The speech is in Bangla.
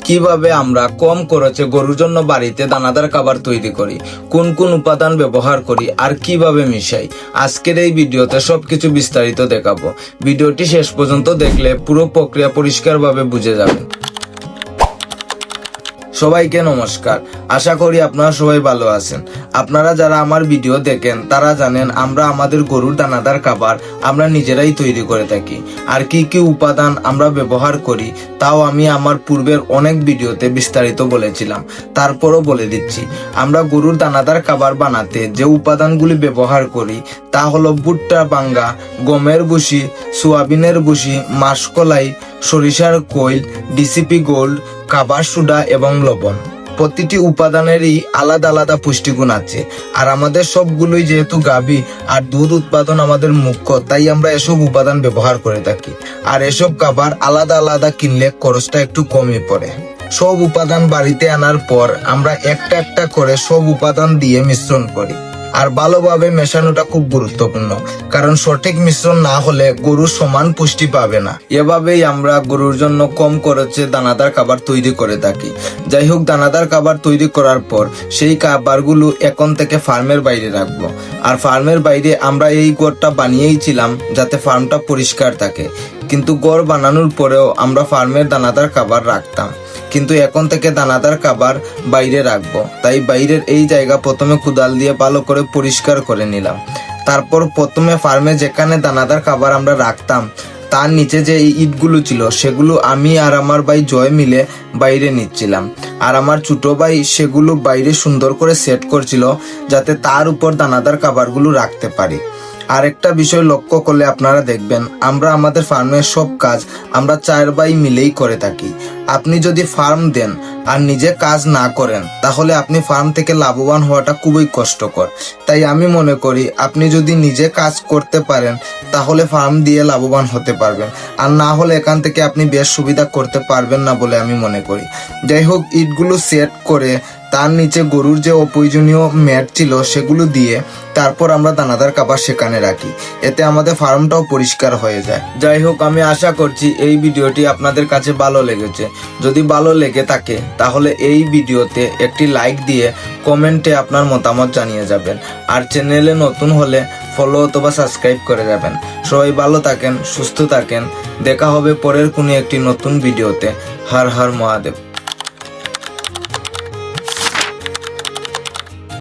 কিভাবে আমরা কম খরচে গরুর জন্য বাড়িতে দানাদার খাবার তৈরি করি, কোন কোন উপাদান ব্যবহার করি আর কিভাবে মিশাই, আজকের এই ভিডিওতে সবকিছু বিস্তারিত দেখাবো। ভিডিওটি শেষ পর্যন্ত দেখলে পুরো প্রক্রিয়া পরিষ্কারভাবে বুঝে যাবেন। সবাইকে নমস্কার, আশা করি আপনারা সবাই ভালো আছেন। আপনারা যারা আমার ভিডিও দেখেন তারা জানেন আমরা আমাদের গরুর দানাদার খাবার আমরা নিজেরাই তৈরি করে থাকি। আর কি কি উপাদান আমরা ব্যবহার করি তাও আমি আমার পূর্বের অনেক ভিডিওতে বিস্তারিত বলেছিলাম, তারপরও বলে দিচ্ছি। আমরা গরুর দানাদার খাবার বানাতে যে উপাদানগুলি ব্যবহার করি তা হলো ভুট্টা ভাঙ্গা, গমের ভুসি, সোয়াবিনের ভুসি, মাসকলাই, সরিষার খৈল, ডিসিপি গোল্ড, খাবার সোডা এবং লবণ। প্রতিটি উপাদানেরই আলাদা আলাদা পুষ্টিগুণ আছে। আর আমাদের সবগুলোই যেহেতু গাভী আর দুধ উৎপাদন আমাদের মুখ্য, তাই আমরা এসব উপাদান ব্যবহার করে থাকি। আর এসব খাবার আলাদা আলাদা কিনলে খরচটা একটু কমই পড়ে। সব উপাদান বাড়িতে আনার পর আমরা একটা একটা করে সব উপাদান দিয়ে মিশ্রণ করি। আর ভালোভাবে মেশানোটা খুব গুরুত্বপূর্ণ, কারণ সঠিক মিশ্রণ না হলে গরু সমান পুষ্টি পাবে না। এভাবেই আমরা গরুর জন্য কম খরচে দানাদার খাবার তৈরি করে থাকি। যাই হোক, দানাদার খাবার তৈরি করার পর সেই খাবারগুলো এখন থেকে ফার্মের বাইরে রাখবো। আর ফার্মের বাইরে আমরা এই ঘরটা বানিয়েইছিলাম যাতে ফার্মটা পরিষ্কার থাকে, কিন্তু ঘর বানানোর পরেও আমরা ফার্মের দানাদার খাবার রাখতাম, কিন্তু এখন থেকে দানাদার খাবার বাইরে রাখবো। তাই বাইরের এই জায়গা প্রথমে কোদাল দিয়ে ভালো করে পরিষ্কার করে নিলাম। তারপর প্রথমে ফার্মে যেখানে দানাদার খাবার আমরা রাখতাম তার নিচে যে ইটগুলো ছিল সেগুলো আমি আর আমার ভাই জয় মিলে বাইরে নিচ্ছিলাম। আর আমার ছোট ভাই সেগুলো বাইরে সুন্দর করে সেট করছিল যাতে তার উপর দানাদার খাবারগুলো রাখতে পারি। আর একটা বিষয় লক্ষ্য করলে আপনারা দেখবেন আমরা আমাদের ফার্মের সব কাজ আমরা 4 ভাই মিলেই করে থাকি। আপনি যদি ফার্ম দেন আর নিজে কাজ না করেন তাহলে আপনি ফার্ম থেকে লাভবান হওয়াটা খুবই কষ্টকর। তাই আমি মনে করি আপনি যদি নিজে কাজ করতে পারেন তাহলে ফার্ম দিয়ে লাভবান হতে পারবেন, আর না হলে এখান থেকে আপনি বেশ সুবিধা করতে পারবেন না বলে আমি মনে করি। যাই হোক, ইটগুলো সেট করে তার নিচে গরুর যে অপ্রয়োজনীয় ম্যাট ছিল সেগুলো দিয়ে তারপর আমরা দানাদার খাবার সেখানে রাখি, এতে আমাদের ফার্মটাও পরিষ্কার হয়ে যায়। যাই হোক, আমি আশা করছি এই ভিডিওটি আপনাদের কাছে ভালো লেগেছে। যদি ভালো লেগে থাকে তাহলে এই ভিডিওতে একটি লাইক দিয়ে কমেন্টে আপনার মতামত জানিয়ে যাবেন। আর চ্যানেলে নতুন হলে ফলো অথবা সাবস্ক্রাইব করে যাবেন। সবাই ভালো থাকেন, সুস্থ থাকেন। দেখা হবে পরের কোনো একটি নতুন ভিডিওতে। হর হর মহাদেব।